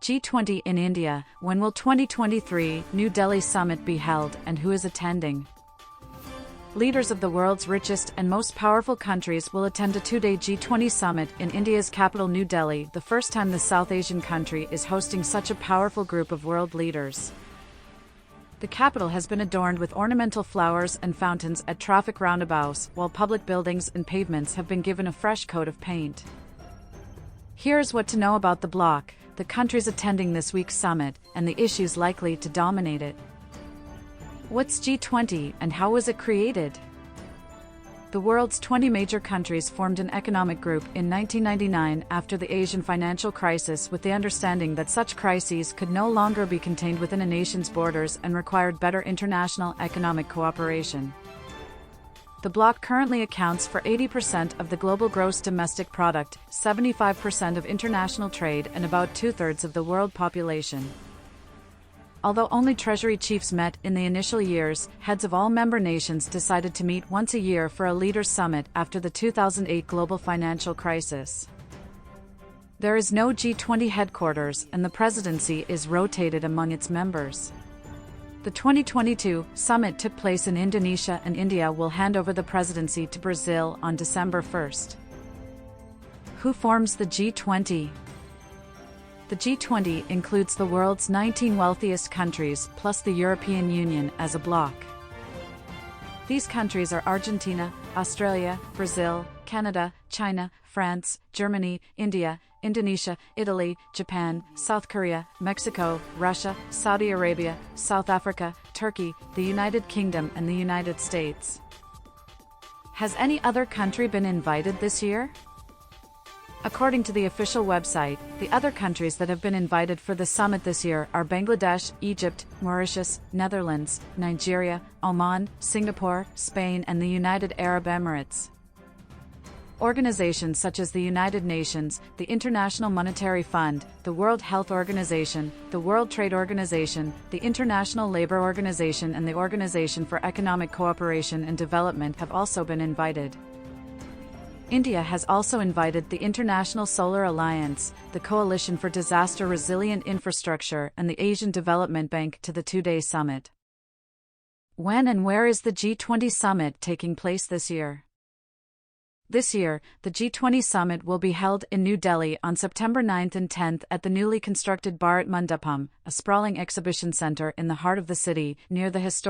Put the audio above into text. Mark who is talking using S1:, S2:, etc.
S1: G20 in India. When will 2023 New Delhi summit be held, and who is attending? Leaders of the world's richest and most powerful countries will attend a two-day G20 summit in India's capital New Delhi, the first time the South Asian country is hosting such a powerful group of world leaders. The capital has been adorned with ornamental flowers and fountains at traffic roundabouts, while public buildings and pavements have been given a fresh coat of paint. Here's what to know about the bloc, the countries attending this week's summit, and the issues likely to dominate it. What's G20 and how was it created? The world's 20 major countries formed an economic group in 1999 after the Asian financial crisis, with the understanding that such crises could no longer be contained within a nation's borders and required better international economic cooperation. The bloc currently accounts for 80% of the global gross domestic product, 75% of international trade, and about two-thirds of the world population. Although only treasury chiefs met in the initial years, heads of all member nations decided to meet once a year for a leaders' summit after the 2008 global financial crisis. There is no G20 headquarters, and the presidency is rotated among its members. The 2022 summit took place in Indonesia, and India will hand over the presidency to Brazil on December 1st. Who forms the G20? The G20 includes the world's 19 wealthiest countries plus the European Union as a bloc. These countries are Argentina, Australia, Brazil, Canada, China, France, Germany, India, Indonesia, Italy, Japan, South Korea, Mexico, Russia, Saudi Arabia, South Africa, Turkey, the United Kingdom, and the United States. Has any other country been invited this year? According to the official website, the other countries that have been invited for the summit this year are Bangladesh, Egypt, Mauritius, Netherlands, Nigeria, Oman, Singapore, Spain, and the United Arab Emirates. Organizations such as the United Nations, the International Monetary Fund, the World Health Organization, the World Trade Organization, the International Labour Organization, and the Organization for Economic Cooperation and Development have also been invited. India has also invited the International Solar Alliance, the Coalition for Disaster Resilient Infrastructure, and the Asian Development Bank to the two-day summit. When and where is the G20 summit taking place this year? This year, the G20 summit will be held in New Delhi on September 9th and 10th at the newly constructed Bharat Mandapam, a sprawling exhibition center in the heart of the city, near the historic